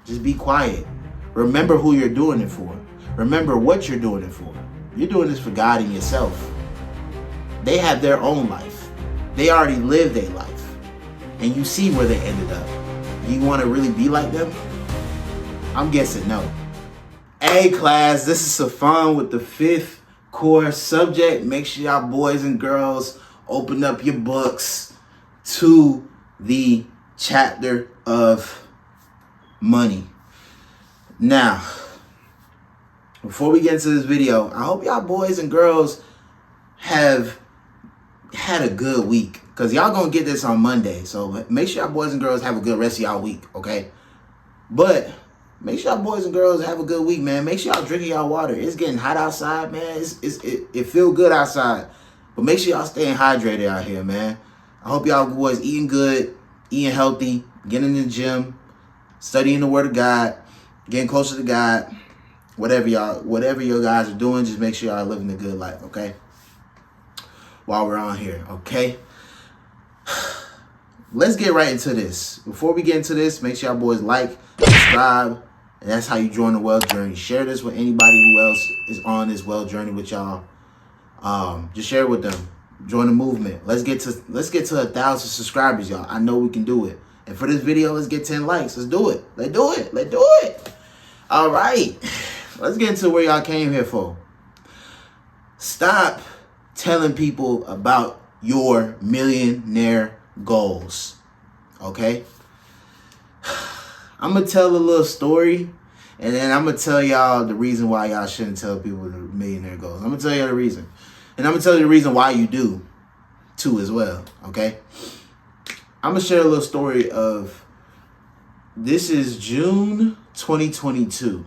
Just be quiet. Remember who you're doing it for. Remember what you're doing it for. You're doing this for God and yourself. They have their own life. They already lived their life. And you see where they ended up. Do you want to really be like them? I'm guessing no. Hey class, this is Sifon with the 5th core subject. Make sure y'all boys and girls open up your books to the chapter of money. Now, before we get into this video, I hope y'all boys and girls have had a good week, because y'all gonna get this on Monday. So make sure y'all boys and girls have a good rest of y'all week, okay? But make sure y'all boys and girls have a good week, man. Make sure y'all drinking y'all water. It's getting hot outside, man. It feel good outside. But make sure y'all staying hydrated out here, man. I hope y'all boys eating good, eating healthy, getting in the gym, studying the Word of God, getting closer to God. Whatever you guys are doing, just make sure y'all living a good life, okay? While we're on here, okay? Let's get right into this. Before we get into this, make sure y'all boys like, subscribe, and that's how you join the wealth journey. Share this with anybody who else is on this wealth journey with y'all. Just share it with them. Join the movement. Let's get to 1,000 subscribers, y'all. I know we can do it. And for this video, let's get 10 likes. Let's do it. Let's do it. Let's do it. All right. Let's get into where y'all came here for. Stop telling people about your millionaire goals. Okay? I'm going to tell a little story, and then I'm going to tell y'all the reason why y'all shouldn't tell people the millionaire goals. I'm going to tell you the reason. And I'm going to tell you the reason why you do, too, as well. Okay? I'm going to share a little story of, this is June 2022.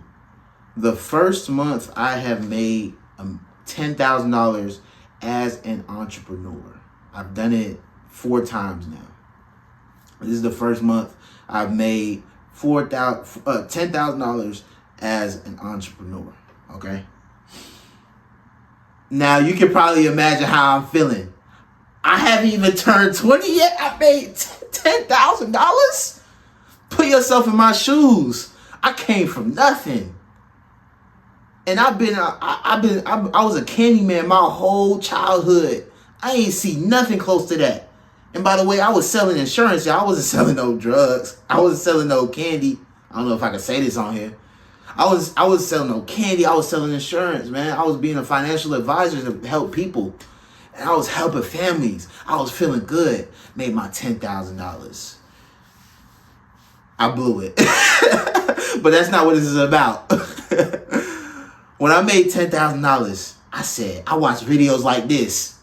The first month I have made $10,000 as an entrepreneur. I've done it 4 times now. This is the first month I've made $10,000 as an entrepreneur. Okay. Now you can probably imagine how I'm feeling. I haven't even turned 20 yet. I made $10,000. Put yourself in my shoes. I came from nothing. And I was a candy man my whole childhood. I ain't see nothing close to that. And by the way, I was selling insurance, y'all. I wasn't selling no drugs. I wasn't selling no candy. I don't know if I can say this on here. I was selling no candy. I was selling insurance, man. I was being a financial advisor to help people. And I was helping families. I was feeling good. Made my $10,000. I blew it. But that's not what this is about. When I made $10,000, I said, I watch videos like this.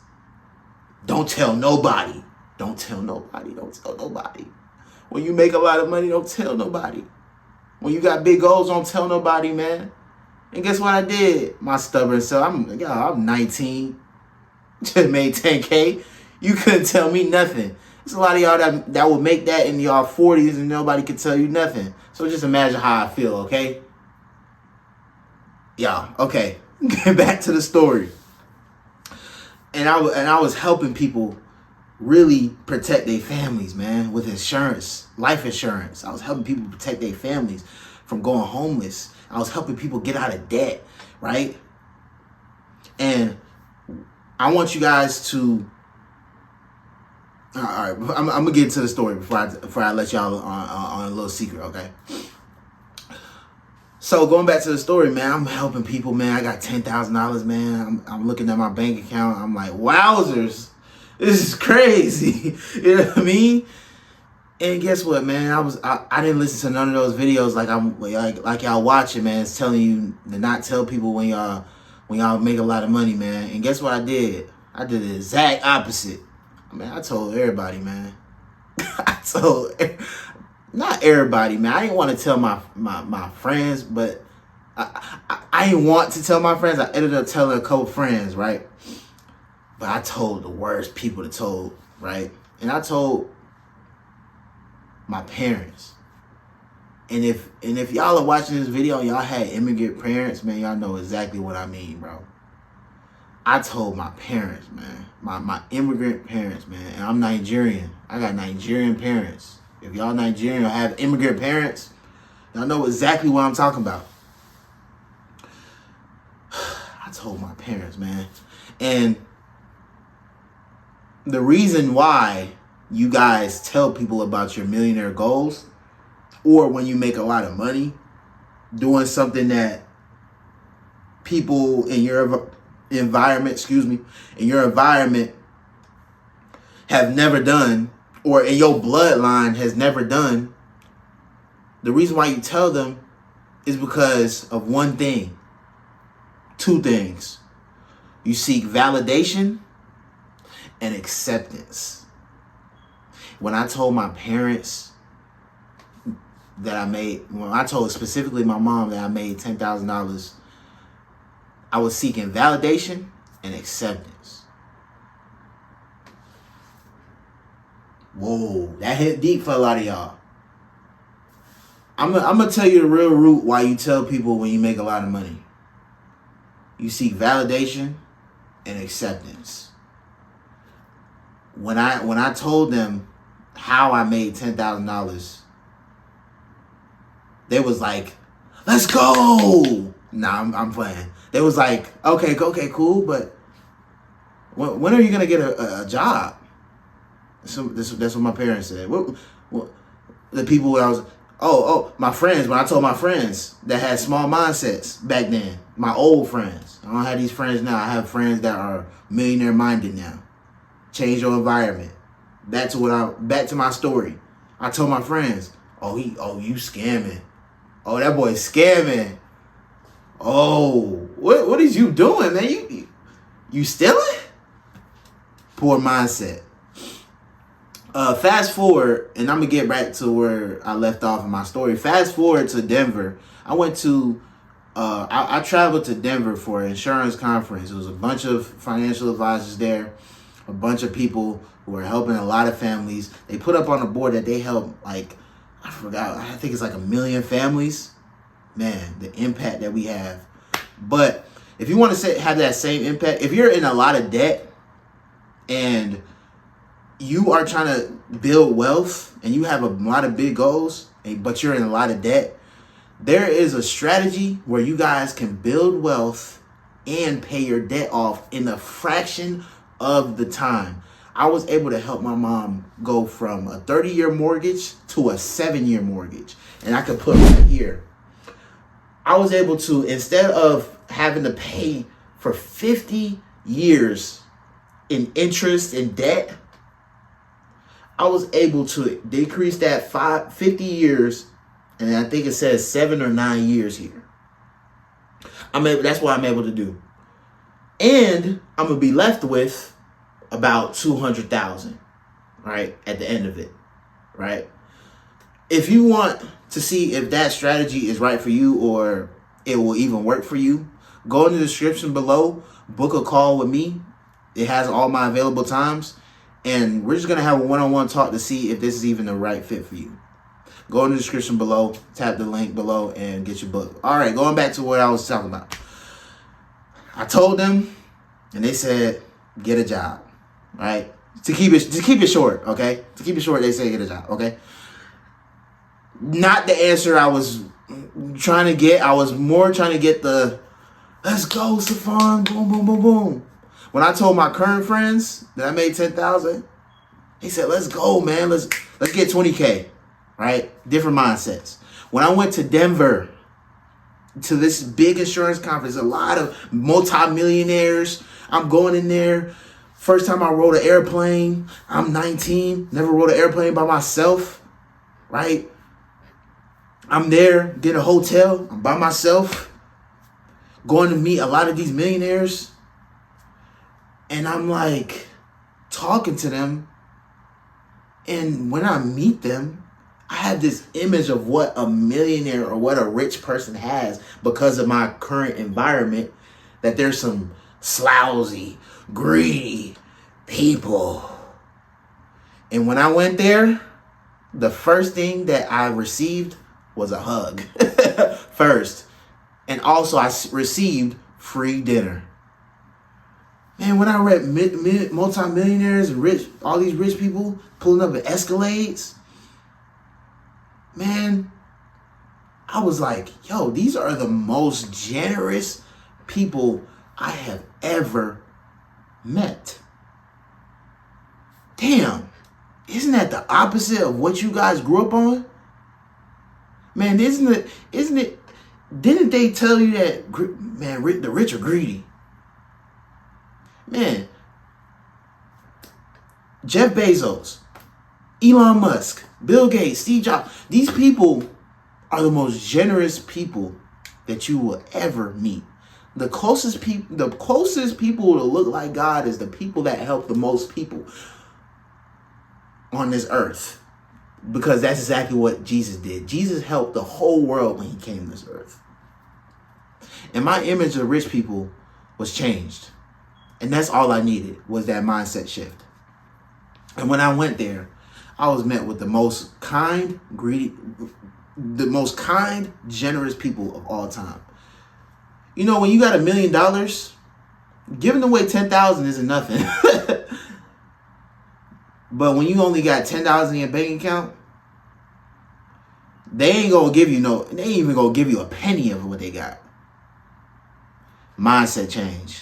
Don't tell nobody. Don't tell nobody. Don't tell nobody. When you make a lot of money, don't tell nobody. When you got big goals, don't tell nobody, man. And guess what I did? My stubborn self. I'm 19. Just made 10K. You couldn't tell me nothing. There's a lot of y'all that would make that in y'all 40s and nobody could tell you nothing. So just imagine how I feel, okay? Yeah, okay. Get back to the story. And I was helping people really protect their families, man, with insurance, life insurance. I was helping people protect their families from going homeless. I was helping people get out of debt, right? And I want you guys to, all right, I'm gonna get into the story before I let y'all on a little secret, okay? So going back to the story, man, I'm helping people, man. I got $10,000, man. I'm looking at my bank account. I'm like, wowzers, this is crazy. You know what I mean? And guess what, man? I didn't listen to none of those videos like y'all watching, man. It's telling you to not tell people when y'all make a lot of money, man. And guess what I did? I did the exact opposite. I told everybody, man. Not everybody, man. I didn't want to tell my friends, but I didn't want to tell my friends. I ended up telling a couple friends, right? But I told the worst people to tell, right? And I told my parents. And if y'all are watching this video and y'all had immigrant parents, man, y'all know exactly what I mean, bro. I told my parents, man, my immigrant parents, man, and I'm Nigerian. I got Nigerian parents. If y'all Nigerian or have immigrant parents, Y'all know exactly what I'm talking about. I told my parents, man. And the reason why you guys tell people about your millionaire goals, or when you make a lot of money, doing something that people in your environment, have never done, or in your bloodline has never done, the reason why you tell them is because of one thing. Two things. You seek validation and acceptance. When I told my parents when I told specifically my mom that I made $10,000, I was seeking validation and acceptance. Whoa, that hit deep for a lot of y'all. I'm gonna tell you the real root why you tell people when you make a lot of money. You seek validation and acceptance. When I told them how I made $10,000, they was like, "Let's go!" Nah, I'm playing. They was like, okay, cool, but when are you gonna get a job? So that's what my parents said. What the people I was my friends, when I told my friends that had small mindsets back then, my old friends. I don't have these friends now. I have friends that are millionaire minded now. Change your environment. Back to my story. I told my friends, you scamming. Oh, that boy's scamming. Oh, what is you doing, man? You stealing? Poor mindset. Fast forward, and I'm going to get back to where I left off in my story. Fast forward to Denver. I went to, I traveled to Denver for an insurance conference. There was a bunch of financial advisors there, a bunch of people who were helping a lot of families. They put up on the board that they help, I think it's like 1 million families. Man, the impact that we have. But if you want to have that same impact, if you're in a lot of debt and you are trying to build wealth and you have a lot of big goals, but you're in a lot of debt, there is a strategy where you guys can build wealth and pay your debt off in a fraction of the time. I was able to help my mom go from a 30-year mortgage to a 7-year mortgage. And I could put right here. I was able to, instead of having to pay for 50 years in interest and debt, I was able to decrease that 50 years, and I think it says 7 or 9 years here. That's what I'm able to do. And I'm going to be left with about $200,000, right, at the end of it, right? If you want to see if that strategy is right for you or it will even work for you, go in the description below, book a call with me. It has all my available times, and we're just going to have a one-on-one talk to see if this is even the right fit for you. Go in the description below, tap the link below, and get your book. All right, going back to what I was talking about. I told them, and they said, get a job, right? To keep it short, okay? To keep it short, they say get a job, okay? Not the answer I was trying to get. I was more trying to get the, let's go, Sifon, boom, boom, boom, boom. When I told my current friends that I made $10,000, they said, let's go, man. Let's get 20K, right? Different mindsets. When I went to Denver to this big insurance conference, a lot of multi-millionaires. I'm going in there. First time I rode an airplane. I'm 19. Never rode an airplane by myself, right? I'm there, get a hotel. I'm by myself. Going to meet a lot of these millionaires. And I'm like talking to them. And when I meet them, I have this image of what a millionaire or what a rich person has because of my current environment, that there's some slousy, greedy people. And when I went there, the first thing that I received was a hug first. And also I received free dinner. Man, when I read multi-millionaires and rich, all these rich people pulling up in Escalades, man, I was like, yo, these are the most generous people I have ever met. Damn, isn't that the opposite of what you guys grew up on? Man, isn't it, didn't they tell you that, man, the rich are greedy? Man, Jeff Bezos, Elon Musk, Bill Gates, Steve Jobs, these people are the most generous people that you will ever meet. The closest people to look like God is the people that help the most people on this earth. Because that's exactly what Jesus did. Jesus helped the whole world when he came to this earth. And my image of rich people was changed. And that's all I needed, was that mindset shift. And when I went there, I was met with the most kind, generous people of all time. You know, when you got $1 million, giving away 10,000 isn't nothing. But when you only got $10 in your bank account, they ain't even gonna give you a penny of what they got. Mindset change.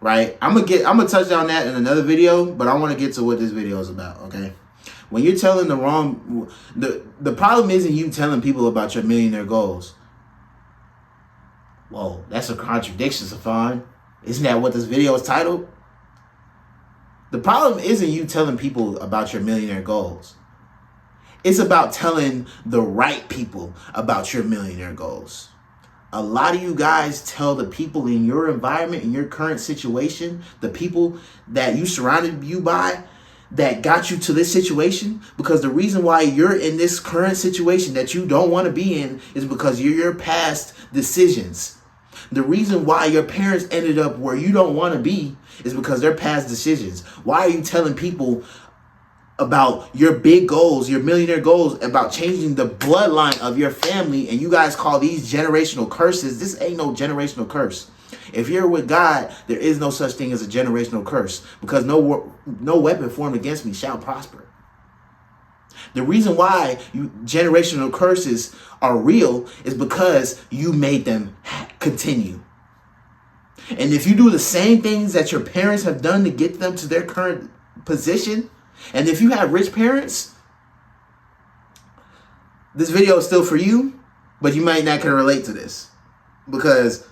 Right? I'm gonna touch on that in another video, but I want to get to what this video is about, okay? When you're telling the problem isn't you telling people about your millionaire goals. Whoa, that's a contradiction, Sifon. Isn't that what this video is titled? The problem isn't you telling people about your millionaire goals. It's about telling the right people about your millionaire goals. A lot of you guys tell the people in your environment, in your current situation, the people that you surrounded you by that got you to this situation, because the reason why you're in this current situation that you don't want to be in is because of your past decisions. The reason why your parents ended up where you don't want to be is because their past decisions. Why are you telling people about your big goals, your millionaire goals, about changing the bloodline of your family, and you guys call these generational curses? This ain't no generational curse. If you're with God, there is no such thing as a generational curse, because no weapon formed against me shall prosper. The reason why generational curses are real is because you made them continue. And if you do the same things that your parents have done to get them to their current position, and if you have rich parents, this video is still for you, but you might not can relate to this. Because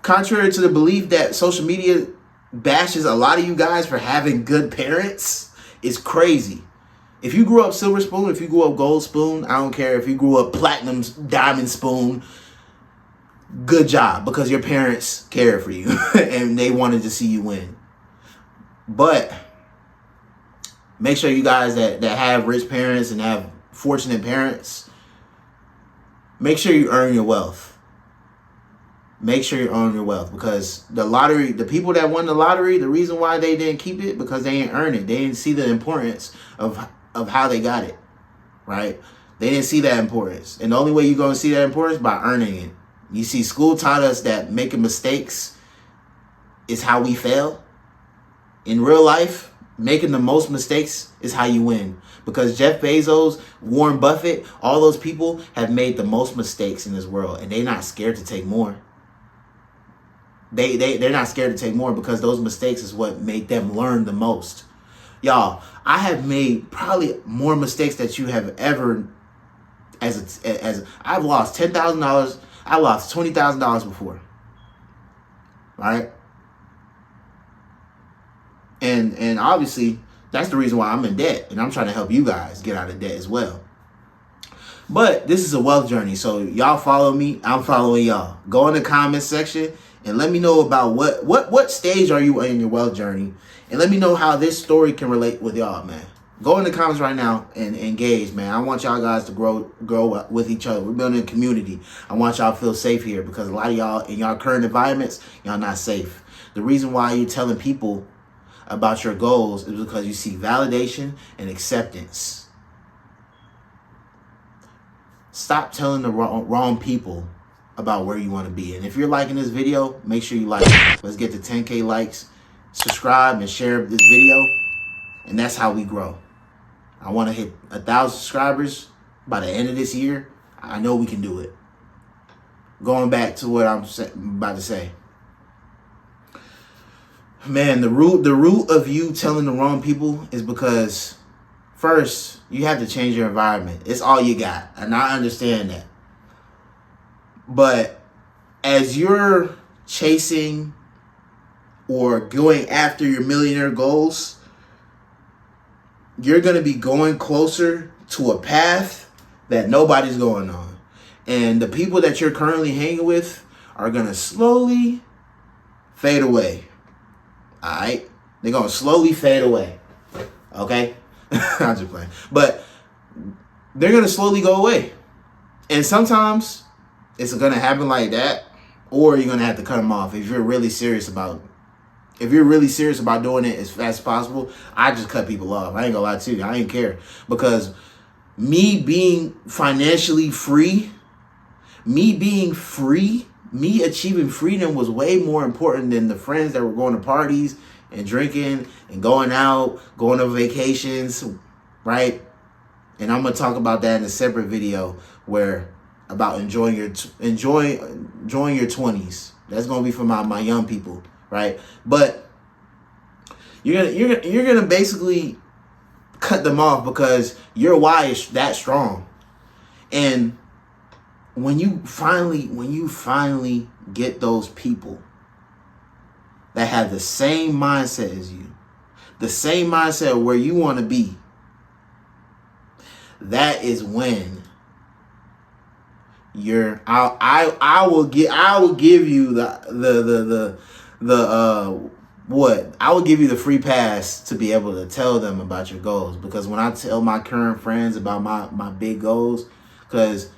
contrary to the belief that social media bashes a lot of you guys for having good parents, it's crazy. If you grew up silver spoon, if you grew up gold spoon, I don't care if you grew up platinum diamond spoon, good job, because your parents cared for you and they wanted to see you win. But make sure you guys that have rich parents and have fortunate parents, make sure you earn your wealth. Make sure you earn your wealth, because the lottery, the people that won the lottery, the reason why they didn't keep it, because they didn't earn it. They didn't see the importance of how they got it, right? They didn't see that importance. And the only way you're going to see that importance is by earning it. You see, school taught us that making mistakes is how we fail. In real life, making the most mistakes is how you win. Because Jeff Bezos, Warren Buffett, all those people have made the most mistakes in this world, and they're not scared to take more. They're not scared to take more, because those mistakes is what made them learn the most. Y'all, I have made probably more mistakes that you have ever, as I've lost $10,000, I lost $20,000 before. Right? And obviously that's the reason why I'm in debt, and I'm trying to help you guys get out of debt as well. But this is a wealth journey, so y'all follow me, I'm following y'all. Go in the comment section and let me know about what stage are you in your wealth journey, and let me know how this story can relate with y'all, man. Go in the comments right now and engage, man. I want y'all guys to grow with each other. We're building a community. I want y'all to feel safe here, because a lot of y'all in y'all current environments, y'all not safe. The reason why you're telling people about your goals is because you seek validation and acceptance. Stop telling the wrong people about where you want to be. And if you're liking this video, make sure you like it. Let's get to 10K likes. Subscribe and share this video. And that's how we grow. I want to hit 1,000 subscribers by the end of this year, I know we can do it. Going back to what I'm about to say. Man, the root of you telling the wrong people is because, first, you have to change your environment. It's all you got. And I understand that. But as you're chasing or going after your millionaire goals, you're going to be going closer to a path that nobody's going on. And the people that you're currently hanging with are going to slowly fade away. All right? They're going to slowly fade away. Okay? I'm just playing. But they're going to slowly go away. And sometimes it's going to happen like that, or you're going to have to cut them off if you're really serious about it. If you're really serious about doing it as fast as possible, I just cut people off. I ain't gonna lie to you. I ain't care. Because me being financially free, me achieving freedom was way more important than the friends that were going to parties and drinking and going out, going on vacations, right? And I'm gonna talk about that in a separate video about enjoying your 20s. That's gonna be for my young people. Right, but you're gonna basically cut them off because your why is that strong. And when you finally get those people that have the same mindset as you, the same mindset where you want to be, that is when I will give you I will give you the free pass to be able to tell them about your goals. Because when I tell my current friends about my big goals, because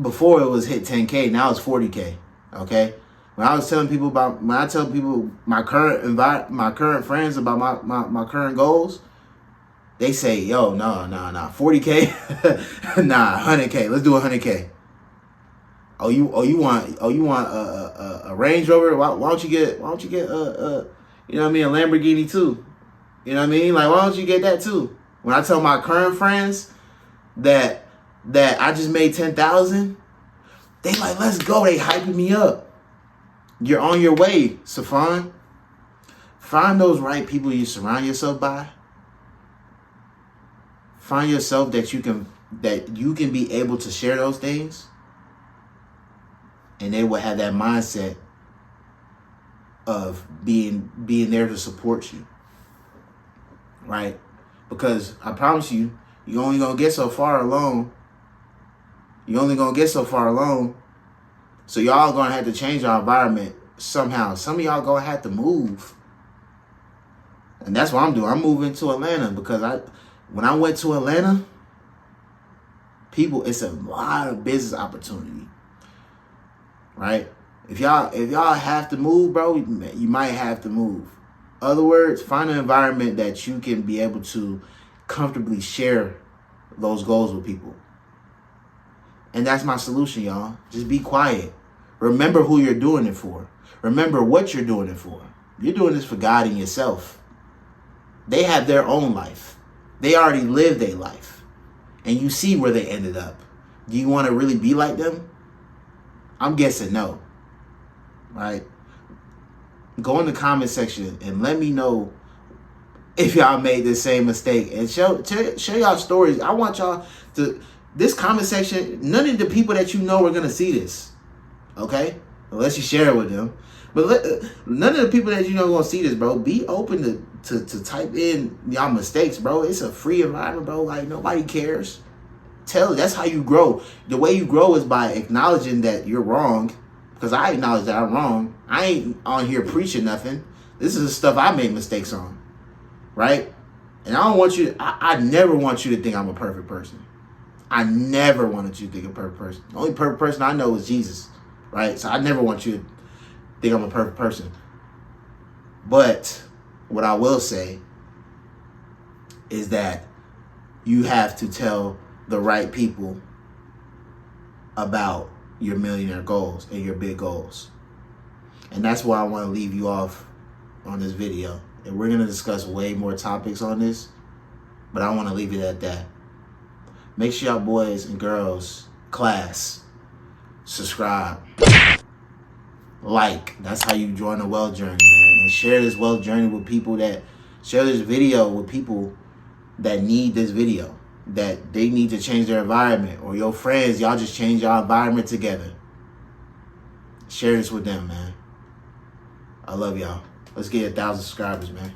before it was hit 10K, now it's 40K. Okay, when I tell people my current friends about my current goals, they say, yo, no, 40K, nah, 100K. Let's do 100K. Oh, you want a Range Rover? Why don't you get you know what I mean, a Lamborghini too? You know what I mean? Like, why don't you get that too? When I tell my current friends that I just made 10,000, they like, let's go. They hyping me up. You're on your way, Sifon. Find those right people you surround yourself by. Find yourself that you can be able to share those things. And they will have that mindset of being there to support you. Right? Because I promise you, you're only going to get so far alone. You're only going to get so far alone. So y'all going to have to change your environment somehow. Some of y'all going to have to move. And that's what I'm doing. I'm moving to Atlanta because when I went to Atlanta, it's a lot of business opportunity. Right? If y'all have to move, bro, you might have to move. Other words, find an environment that you can be able to comfortably share those goals with people. And that's my solution, y'all. Just be quiet. Remember who you're doing it for. Remember what you're doing it for. You're doing this for God and yourself. They have their own life. They already lived their life. And you see where they ended up. Do you want to really be like them? I'm guessing no. Right? Go in the comment section and let me know if y'all made the same mistake. And show y'all stories. I want y'all to... This comment section, none of the people that you know are going to see this. Okay? Unless you share it with them. But none of the people that you know are going to see this, bro. Be open to type in y'all mistakes, bro. It's a free environment, bro. Like, nobody cares. That's how you grow. The way you grow is by acknowledging that you're wrong. Because I acknowledge that I'm wrong. I ain't on here preaching nothing. This is the stuff I made mistakes on. Right? And I never want you to think I'm a perfect person. I never wanted you to think I'm a perfect person. The only perfect person I know is Jesus. Right? So I never want you to think I'm a perfect person. But what I will say is that you have to tell the right people about your millionaire goals and your big goals. And that's why I want to leave you off on this video. And we're going to discuss way more topics on this, but I want to leave it at that. Make sure y'all boys and girls, class, subscribe, like. That's how you join the wealth journey, man. And share this wealth journey with people share this video with people that need this video, that they need to change their environment, or your friends, y'all just change your environment together. Share this with them, man. I love y'all. Let's get 1,000 subscribers, man.